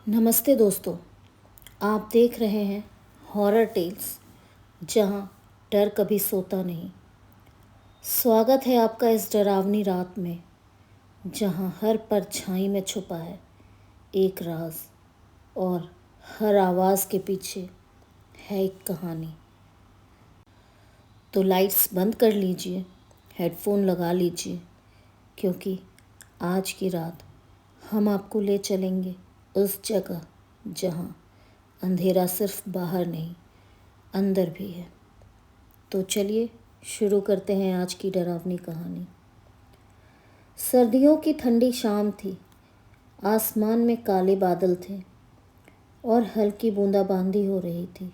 नमस्ते दोस्तों, आप देख रहे हैं हॉरर टेल्स, जहां डर कभी सोता नहीं। स्वागत है आपका इस डरावनी रात में, जहां हर परछाई में छुपा है एक राज और हर आवाज़ के पीछे है एक कहानी। तो लाइट्स बंद कर लीजिए, हेडफोन लगा लीजिए, क्योंकि आज की रात हम आपको ले चलेंगे उस जगह जहां अंधेरा सिर्फ बाहर नहीं, अंदर भी है। तो चलिए शुरू करते हैं आज की डरावनी कहानी। सर्दियों की ठंडी शाम थी। आसमान में काले बादल थे और हल्की बूंदाबांदी हो रही थी।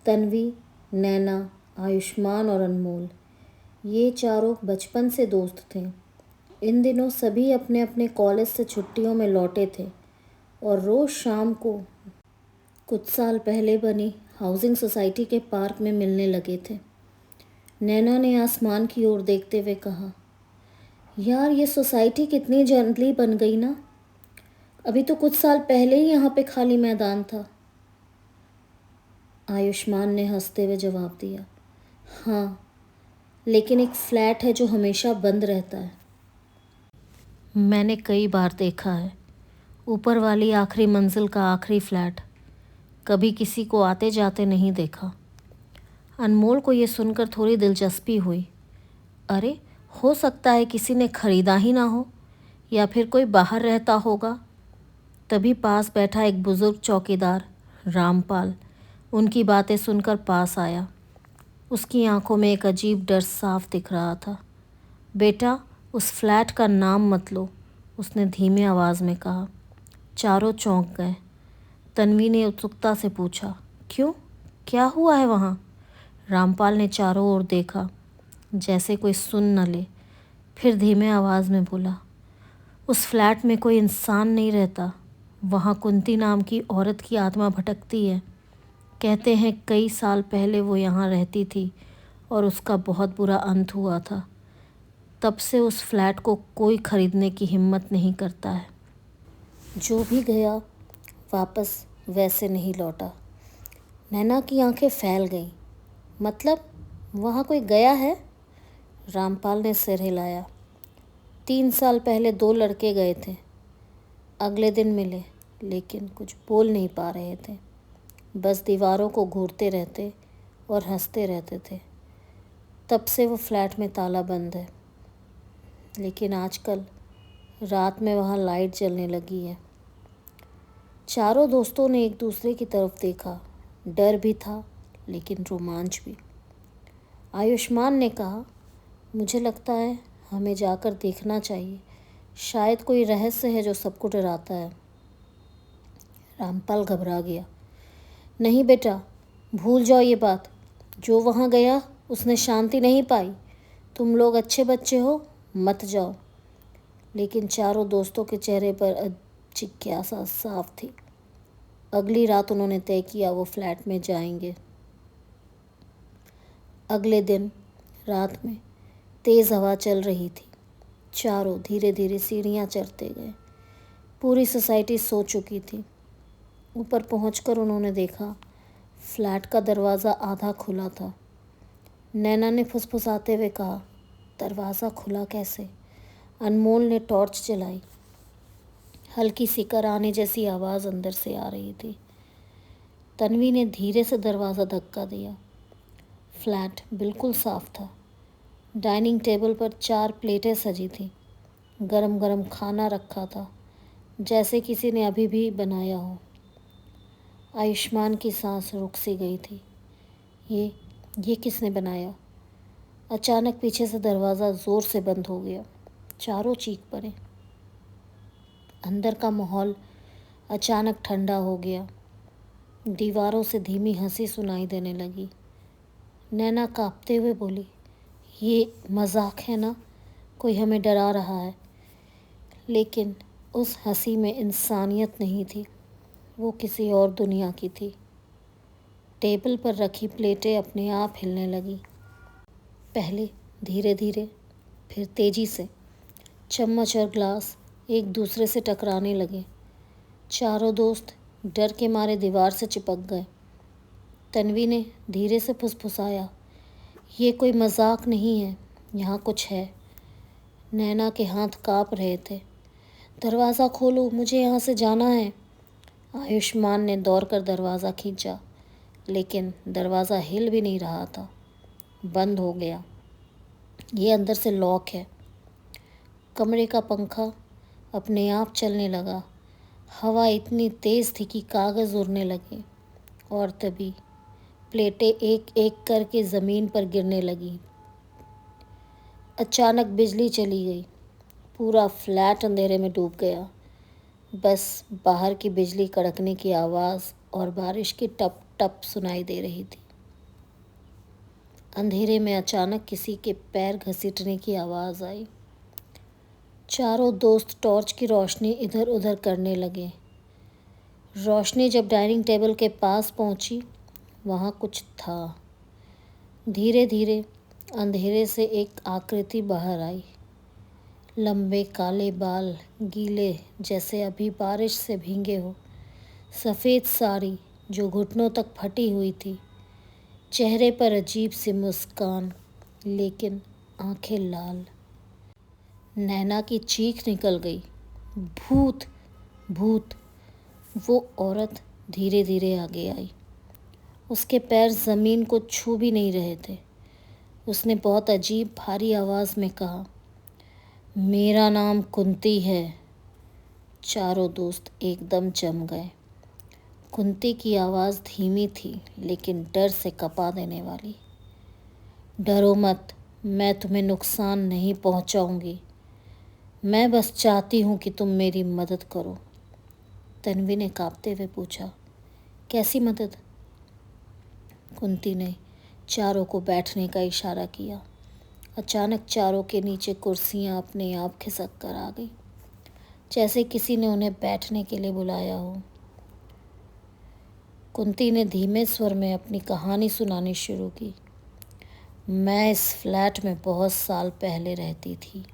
तन्वी, नैना, आयुष्मान और अनमोल, ये चारों बचपन से दोस्त थे। इन दिनों सभी अपने अपने कॉलेज से छुट्टियों में लौटे थे और रोज़ शाम को कुछ साल पहले बनी हाउसिंग सोसाइटी के पार्क में मिलने लगे थे। नैना ने आसमान की ओर देखते हुए कहा, यार ये सोसाइटी कितनी जल्दी बन गई ना। अभी तो कुछ साल पहले ही यहाँ पे खाली मैदान था। आयुष्मान ने हंसते हुए जवाब दिया, हाँ, लेकिन एक फ्लैट है जो हमेशा बंद रहता है। मैंने कई बार देखा है, ऊपर वाली आखिरी मंजिल का आखिरी फ्लैट। कभी किसी को आते जाते नहीं देखा। अनमोल को ये सुनकर थोड़ी दिलचस्पी हुई। अरे, हो सकता है किसी ने खरीदा ही ना हो, या फिर कोई बाहर रहता होगा। तभी पास बैठा एक बुजुर्ग चौकीदार रामपाल उनकी बातें सुनकर पास आया। उसकी आंखों में एक अजीब डर साफ दिख रहा था। बेटा, उस फ्लैट का नाम मत लो, उसने धीमे आवाज़ में कहा। चारों चौंक गए। तन्वी ने उत्सुकता से पूछा, क्यों, क्या हुआ है वहाँ? रामपाल ने चारों ओर देखा, जैसे कोई सुन न ले। फिर धीमे आवाज़ में बोला, उस फ्लैट में कोई इंसान नहीं रहता। वहाँ कुंती नाम की औरत की आत्मा भटकती है। कहते हैं कई साल पहले वो यहाँ रहती थी और उसका बहुत बुरा अंत हुआ था। तब से उस फ्लैट को कोई खरीदने की हिम्मत नहीं करता है। जो भी गया वापस वैसे नहीं लौटा। नैना की आंखें फैल गईं। मतलब वहाँ कोई गया है? रामपाल ने सिर हिलाया। 3 साल पहले 2 लड़के गए थे। अगले दिन मिले, लेकिन कुछ बोल नहीं पा रहे थे। बस दीवारों को घूरते रहते और हंसते रहते थे। तब से वो फ्लैट में ताला बंद है। लेकिन आजकल रात में वहाँ लाइट जलने लगी है। चारों दोस्तों ने एक दूसरे की तरफ देखा। डर भी था, लेकिन रोमांच भी। आयुष्मान ने कहा, मुझे लगता है हमें जाकर देखना चाहिए। शायद कोई रहस्य है जो सबको डराता है। रामपाल घबरा गया। नहीं बेटा, भूल जाओ ये बात। जो वहाँ गया उसने शांति नहीं पाई। तुम लोग अच्छे बच्चे हो, मत जाओ। लेकिन चारों दोस्तों के चेहरे पर जिज्ञासा साफ थी। अगली रात उन्होंने तय किया वो फ्लैट में जाएंगे। अगले दिन रात में तेज़ हवा चल रही थी। चारों धीरे धीरे सीढ़ियाँ चढ़ते गए। पूरी सोसाइटी सो चुकी थी। ऊपर पहुंचकर उन्होंने देखा फ्लैट का दरवाज़ा आधा खुला था। नैना ने फुसफुसाते हुए कहा, दरवाज़ा खुला कैसे? अनमोल ने टॉर्च जलाई। हल्की सी कराने जैसी आवाज़ अंदर से आ रही थी। तन्वी ने धीरे से दरवाज़ा धक्का दिया। फ्लैट बिल्कुल साफ था। डाइनिंग टेबल पर 4 प्लेटें सजी थीं। गरम गरम खाना रखा था, जैसे किसी ने अभी भी बनाया हो। आयुष्मान की सांस रुक सी गई थी। ये किसने बनाया? अचानक पीछे से दरवाज़ा ज़ोर से बंद हो गया। चारों चीख पड़े। अंदर का माहौल अचानक ठंडा हो गया। दीवारों से धीमी हंसी सुनाई देने लगी। नैना कांपते हुए बोली, ये मजाक है ना? कोई हमें डरा रहा है। लेकिन उस हंसी में इंसानियत नहीं थी, वो किसी और दुनिया की थी। टेबल पर रखी प्लेटें अपने आप हिलने लगी। पहले धीरे धीरे, फिर तेज़ी से। चम्मच और ग्लास एक दूसरे से टकराने लगे। चारों दोस्त डर के मारे दीवार से चिपक गए। तन्वी ने धीरे से फुसफुसाया, ये कोई मजाक नहीं है, यहाँ कुछ है। नैना के हाथ काँप रहे थे। दरवाज़ा खोलो, मुझे यहाँ से जाना है। आयुष्मान ने दौड़कर दरवाज़ा खींचा, लेकिन दरवाज़ा हिल भी नहीं रहा था, बंद हो गया। ये अंदर से लॉक है। कमरे का पंखा अपने आप चलने लगा। हवा इतनी तेज़ थी कि कागज़ उड़ने लगे और तभी प्लेटें एक एक करके ज़मीन पर गिरने लगी। अचानक बिजली चली गई। पूरा फ्लैट अंधेरे में डूब गया। बस बाहर की बिजली कड़कने की आवाज़ और बारिश की टप टप सुनाई दे रही थी। अंधेरे में अचानक किसी के पैर घसीटने की आवाज़ आई। चारों दोस्त टॉर्च की रोशनी इधर उधर करने लगे। रोशनी जब डाइनिंग टेबल के पास पहुंची, वहाँ कुछ था। धीरे धीरे अंधेरे से एक आकृति बाहर आई। लंबे काले बाल, गीले जैसे अभी बारिश से भीगे हो। सफ़ेद साड़ी जो घुटनों तक फटी हुई थी। चेहरे पर अजीब सी मुस्कान, लेकिन आंखें लाल। नैना की चीख निकल गई, भूत भूत। वो औरत धीरे धीरे आगे आई। उसके पैर ज़मीन को छू भी नहीं रहे थे। उसने बहुत अजीब भारी आवाज़ में कहा, मेरा नाम कुंती है। चारों दोस्त एकदम जम गए। कुंती की आवाज़ धीमी थी, लेकिन डर से कपा देने वाली। डरो मत, मैं तुम्हें नुकसान नहीं पहुंचाऊंगी। मैं बस चाहती हूँ कि तुम मेरी मदद करो। तन्वी ने कांपते हुए पूछा, कैसी मदद? कुंती ने चारों को बैठने का इशारा किया। अचानक चारों के नीचे कुर्सियाँ अपने आप खिसक कर आ गई, जैसे किसी ने उन्हें बैठने के लिए बुलाया हो। कुंती ने धीमे स्वर में अपनी कहानी सुनानी शुरू की। मैं इस फ्लैट में बहुत साल पहले रहती थी।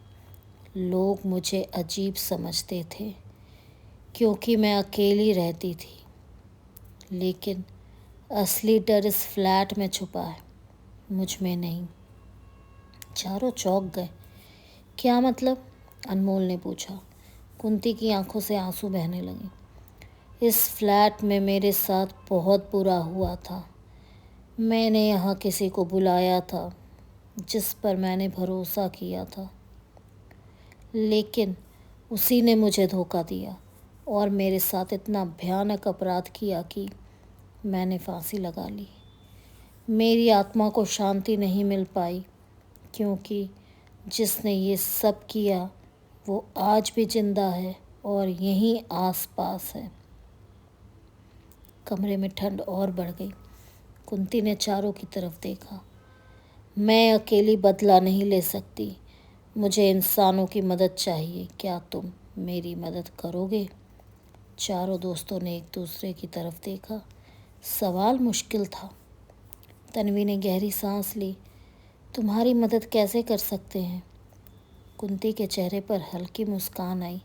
लोग मुझे अजीब समझते थे क्योंकि मैं अकेली रहती थी, लेकिन असली डर इस फ्लैट में छुपा है, मुझ में नहीं। चारों चौंक गए। क्या मतलब? अनमोल ने पूछा। कुंती की आंखों से आंसू बहने लगे। इस फ्लैट में मेरे साथ बहुत बुरा हुआ था। मैंने यहाँ किसी को बुलाया था जिस पर मैंने भरोसा किया था, लेकिन उसी ने मुझे धोखा दिया और मेरे साथ इतना भयानक अपराध किया कि मैंने फांसी लगा ली। मेरी आत्मा को शांति नहीं मिल पाई क्योंकि जिसने ये सब किया वो आज भी जिंदा है और यहीं आसपास है। कमरे में ठंड और बढ़ गई। कुंती ने चारों की तरफ देखा। मैं अकेली बदला नहीं ले सकती। मुझे इंसानों की मदद चाहिए। क्या तुम मेरी मदद करोगे? चारों दोस्तों ने एक दूसरे की तरफ देखा। सवाल मुश्किल था। तन्वी ने गहरी सांस ली। तुम्हारी मदद कैसे कर सकते हैं? कुंती के चेहरे पर हल्की मुस्कान आई।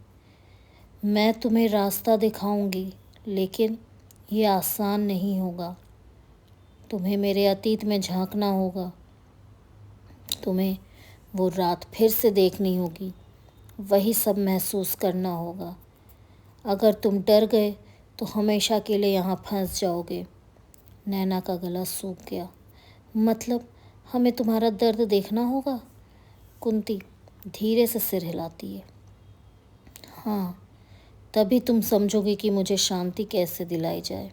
मैं तुम्हें रास्ता दिखाऊंगी, लेकिन ये आसान नहीं होगा। तुम्हें मेरे अतीत में झांकना होगा। तुम्हें वो रात फिर से देखनी होगी। वही सब महसूस करना होगा। अगर तुम डर गए तो हमेशा के लिए यहाँ फंस जाओगे। नैना का गला सूख गया। मतलब हमें तुम्हारा दर्द देखना होगा? कुंती धीरे से सिर हिलाती है। हाँ, तभी तुम समझोगे कि मुझे शांति कैसे दिलाई जाए।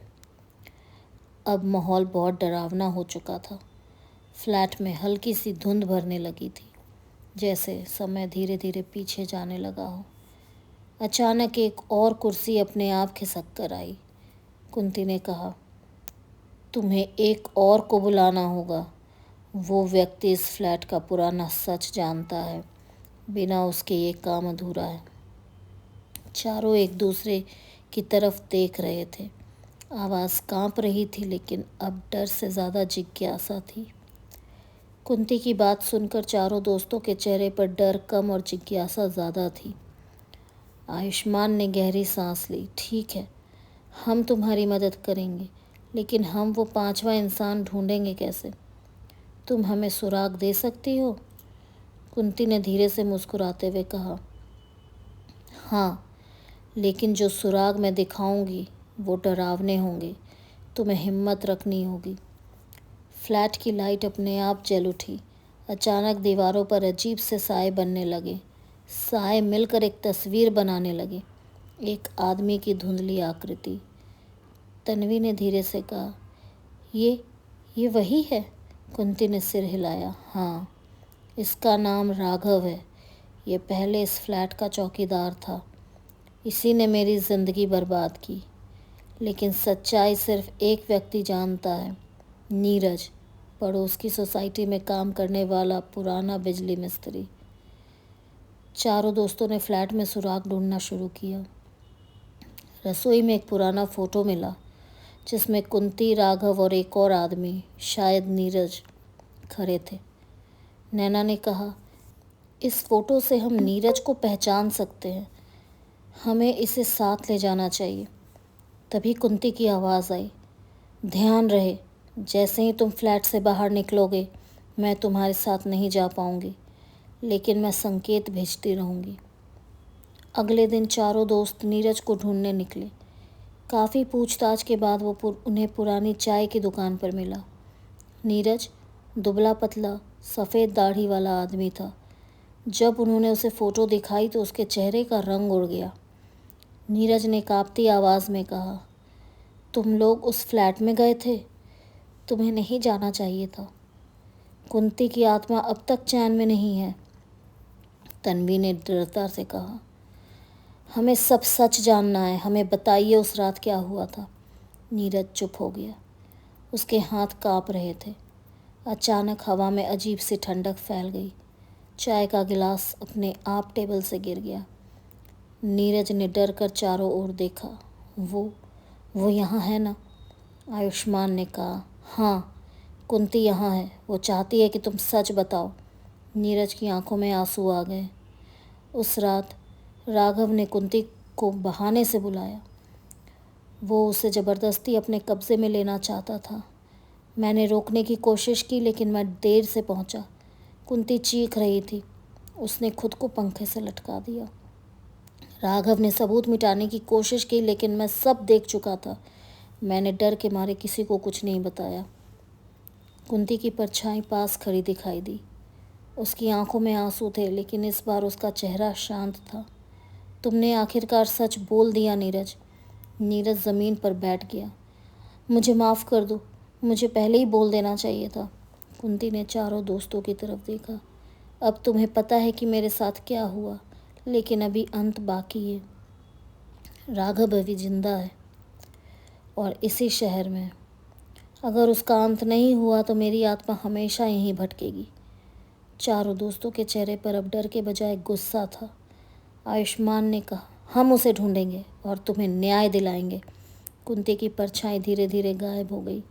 अब माहौल बहुत डरावना हो चुका था। फ्लैट में हल्की सी धुंध भरने लगी थी, जैसे समय धीरे धीरे पीछे जाने लगा हो। अचानक एक और कुर्सी अपने आप खिसक कर आई। कुंती ने कहा, तुम्हें एक और को बुलाना होगा। वो व्यक्ति इस फ्लैट का पुराना सच जानता है। बिना उसके ये काम अधूरा है। चारों एक दूसरे की तरफ देख रहे थे। आवाज़ कांप रही थी, लेकिन अब डर से ज़्यादा जिज्ञासा थी। कुंती की बात सुनकर चारों दोस्तों के चेहरे पर डर कम और जिज्ञासा ज़्यादा थी। आयुष्मान ने गहरी सांस ली। ठीक है, हम तुम्हारी मदद करेंगे, लेकिन हम वो पांचवा इंसान ढूंढेंगे कैसे? तुम हमें सुराग दे सकती हो? कुंती ने धीरे से मुस्कुराते हुए कहा। हाँ, लेकिन जो सुराग मैं दिखाऊंगी वो डरावने होंगे। तुम्हें हिम्मत रखनी होगी। फ्लैट की लाइट अपने आप जल उठी। अचानक दीवारों पर अजीब से साए बनने लगे। साए मिलकर एक तस्वीर बनाने लगे, एक आदमी की धुंधली आकृति। तन्वी ने धीरे से कहा, ये वही है? कुंती ने सिर हिलाया। हाँ, इसका नाम राघव है। ये पहले इस फ्लैट का चौकीदार था। इसी ने मेरी ज़िंदगी बर्बाद की। लेकिन सच्चाई सिर्फ एक व्यक्ति जानता है, नीरज, पड़ोस की सोसाइटी में काम करने वाला पुराना बिजली मिस्त्री। चारों दोस्तों ने फ्लैट में सुराग ढूंढना शुरू किया। रसोई में एक पुराना फ़ोटो मिला जिसमें कुंती, राघव और एक और आदमी, शायद नीरज, खड़े थे। नैना ने कहा, इस फ़ोटो से हम नीरज को पहचान सकते हैं। हमें इसे साथ ले जाना चाहिए। तभी कुंती की आवाज़ आई, ध्यान रहे, जैसे ही तुम फ्लैट से बाहर निकलोगे मैं तुम्हारे साथ नहीं जा पाऊंगी, लेकिन मैं संकेत भेजती रहूंगी। अगले दिन चारों दोस्त नीरज को ढूंढने निकले। काफ़ी पूछताछ के बाद उन्हें पुरानी चाय की दुकान पर मिला। नीरज दुबला पतला सफ़ेद दाढ़ी वाला आदमी था। जब उन्होंने उसे फ़ोटो दिखाई तो उसके चेहरे का रंग उड़ गया। नीरज ने काँपती आवाज़ में कहा, तुम लोग उस फ्लैट में गए थे? तुम्हें नहीं जाना चाहिए था। कुंती की आत्मा अब तक चैन में नहीं है। तन्वी ने दृढ़ता से कहा, हमें सब सच जानना है। हमें बताइए उस रात क्या हुआ था। नीरज चुप हो गया। उसके हाथ काँप रहे थे। अचानक हवा में अजीब सी ठंडक फैल गई। चाय का गिलास अपने आप टेबल से गिर गया। नीरज ने डर कर चारों ओर देखा। वो यहाँ है ना? आयुष्मान ने कहा, हाँ, कुंती यहाँ है। वो चाहती है कि तुम सच बताओ। नीरज की आंखों में आंसू आ गए। उस रात राघव ने कुंती को बहाने से बुलाया। वो उसे ज़बरदस्ती अपने कब्ज़े में लेना चाहता था। मैंने रोकने की कोशिश की, लेकिन मैं देर से पहुंचा। कुंती चीख रही थी। उसने खुद को पंखे से लटका दिया। राघव ने सबूत मिटाने की कोशिश की, लेकिन मैं सब देख चुका था। मैंने डर के मारे किसी को कुछ नहीं बताया। कुंती की परछाई पास खड़ी दिखाई दी। उसकी आंखों में आंसू थे, लेकिन इस बार उसका चेहरा शांत था। तुमने आखिरकार सच बोल दिया नीरज। नीरज ज़मीन पर बैठ गया। मुझे माफ़ कर दो, मुझे पहले ही बोल देना चाहिए था। कुंती ने चारों दोस्तों की तरफ देखा। अब तुम्हें पता है कि मेरे साथ क्या हुआ, लेकिन अभी अंत बाकी है। राघव अभी जिंदा है और इसी शहर में। अगर उसका अंत नहीं हुआ तो मेरी आत्मा हमेशा यहीं भटकेगी। चारों दोस्तों के चेहरे पर अब डर के बजाय गुस्सा था। आयुष्मान ने कहा, हम उसे ढूंढेंगे और तुम्हें न्याय दिलाएंगे। कुंती की परछाई धीरे धीरे गायब हो गई।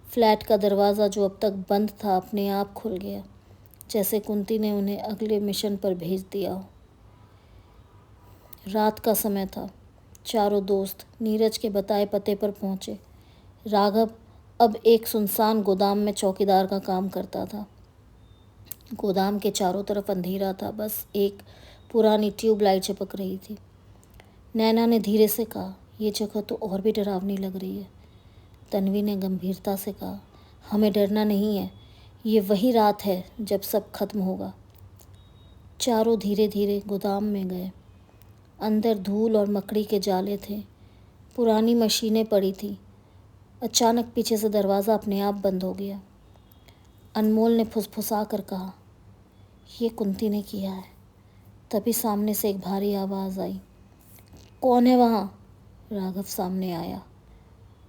फ्लैट का दरवाज़ा जो अब तक बंद था अपने आप खुल गया, जैसे कुंती ने उन्हें अगले मिशन पर भेज दिया हो। रात का समय था। चारों दोस्त नीरज के बताए पते पर पहुंचे। राघव अब एक सुनसान गोदाम में चौकीदार का काम करता था। गोदाम के चारों तरफ अंधेरा था, बस एक पुरानी ट्यूबलाइट चपक रही थी। नैना ने धीरे से कहा, यह जगह तो और भी डरावनी लग रही है। तन्वी ने गंभीरता से कहा, हमें डरना नहीं है। ये वही रात है जब सब खत्म होगा। चारों धीरे धीरे गोदाम में गए। अंदर धूल और मकड़ी के जाले थे। पुरानी मशीनें पड़ी थी। अचानक पीछे से दरवाज़ा अपने आप बंद हो गया। अनमोल ने फुसफुसा कर कहा, ये कुंती ने किया है। तभी सामने से एक भारी आवाज़ आई, कौन है वहाँ? राघव सामने आया।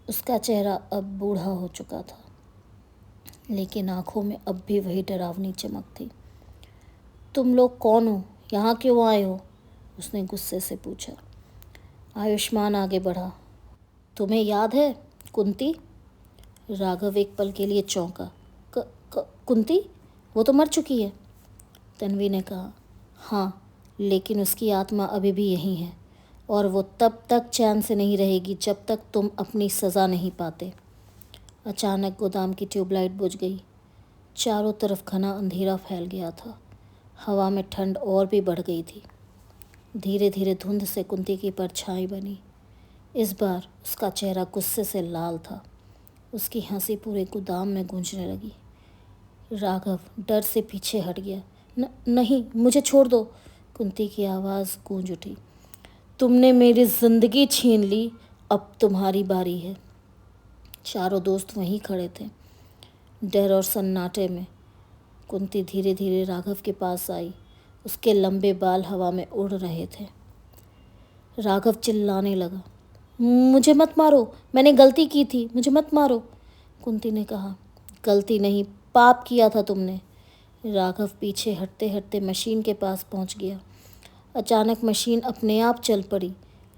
उसका चेहरा अब बूढ़ा हो चुका था, लेकिन आंखों में अब भी वही डरावनी चमक थी। तुम लोग कौन हो? यहाँ क्यों आए हो? उसने गुस्से से पूछा। आयुष्मान आगे बढ़ा। तुम्हें याद है कुंती? राघव एक पल के लिए चौंका। कुंती? वो तो मर चुकी है। तन्वी ने कहा, हाँ, लेकिन उसकी आत्मा अभी भी यहीं है। और वो तब तक चैन से नहीं रहेगी जब तक तुम अपनी सज़ा नहीं पाते। अचानक गोदाम की ट्यूबलाइट बुझ गई। चारों तरफ घना अंधेरा फैल गया था। हवा में ठंड और भी बढ़ गई थी। धीरे धीरे धुंध से कुंती की परछाई बनी। इस बार उसका चेहरा गुस्से से लाल था। उसकी हंसी पूरे गोदाम में गूंजने लगी। राघव डर से पीछे हट गया। नहीं, मुझे छोड़ दो। कुंती की आवाज़ गूंज उठी। तुमने मेरी ज़िंदगी छीन ली, अब तुम्हारी बारी है। चारों दोस्त वहीं खड़े थे, डर और सन्नाटे में। कुंती धीरे धीरे राघव के पास आई। उसके लंबे बाल हवा में उड़ रहे थे। राघव चिल्लाने लगा, मुझे मत मारो, मैंने गलती की थी, मुझे मत मारो। कुंती ने कहा, गलती नहीं, पाप किया था तुमने। राघव पीछे हटते हटते मशीन के पास पहुंच गया। अचानक मशीन अपने आप चल पड़ी।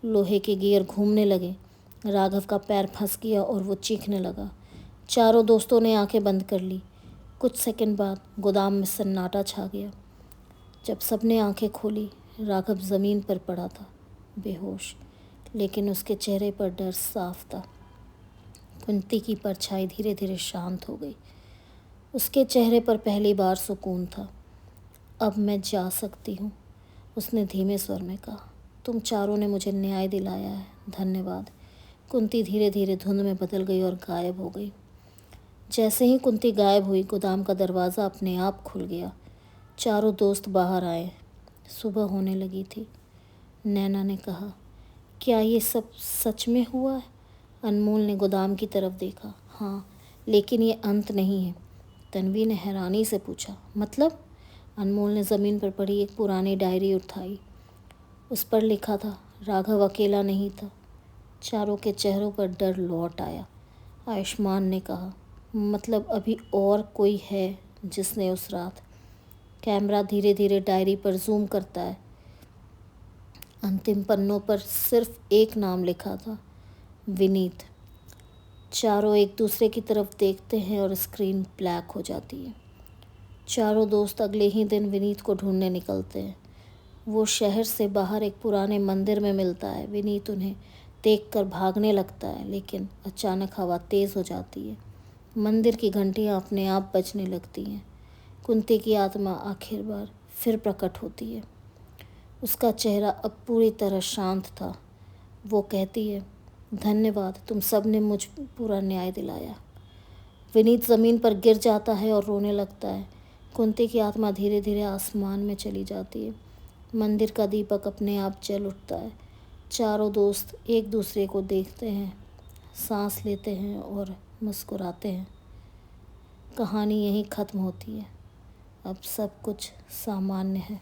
लोहे के गियर घूमने लगे। राघव का पैर फंस गया और वो चीखने लगा। चारों दोस्तों ने आंखें बंद कर ली। कुछ सेकंड बाद गोदाम में सन्नाटा छा गया। जब सबने आंखें खोली, राघव ज़मीन पर पड़ा था, बेहोश, लेकिन उसके चेहरे पर डर साफ था। कुंती की परछाई धीरे धीरे शांत हो गई। उसके चेहरे पर पहली बार सुकून था। अब मैं जा सकती हूँ, उसने धीमे स्वर में कहा। तुम चारों ने मुझे न्याय दिलाया है, धन्यवाद। कुंती धीरे धीरे धुंध में बदल गई और गायब हो गई। जैसे ही कुंती गायब हुई, गोदाम का दरवाज़ा अपने आप खुल गया। चारों दोस्त बाहर आए। सुबह होने लगी थी। नैना ने कहा, क्या ये सब सच में हुआ है? अनमोल ने गोदाम की तरफ देखा। हाँ, लेकिन ये अंत नहीं है। तन्वी ने हैरानी से पूछा, मतलब? अनमोल ने ज़मीन पर पड़ी एक पुरानी डायरी उठाई। उस पर लिखा था, राघव अकेला नहीं था। चारों के चेहरों पर डर लौट आया। आयुष्मान ने कहा, मतलब अभी और कोई है जिसने उस रात। कैमरा धीरे धीरे डायरी पर जूम करता है। अंतिम पन्नों पर सिर्फ एक नाम लिखा था, विनीत। चारों एक दूसरे की तरफ देखते हैं और स्क्रीन ब्लैक हो जाती है। चारों दोस्त अगले ही दिन विनीत को ढूंढने निकलते हैं। वो शहर से बाहर एक पुराने मंदिर में मिलता है। विनीत उन्हें देखकर भागने लगता है, लेकिन अचानक हवा तेज़ हो जाती है। मंदिर की घंटियाँ अपने आप बजने लगती हैं। कुंती की आत्मा आखिर बार फिर प्रकट होती है। उसका चेहरा अब पूरी तरह शांत था। वो कहती है, धन्यवाद, तुम सब ने मुझ पूरा न्याय दिलाया। विनीत ज़मीन पर गिर जाता है और रोने लगता है। कुंती की आत्मा धीरे धीरे आसमान में चली जाती है। मंदिर का दीपक अपने आप जल उठता है। चारों दोस्त एक दूसरे को देखते हैं, सांस लेते हैं और मुस्कुराते हैं। कहानी यहीं ख़त्म होती है। अब सब कुछ सामान्य है।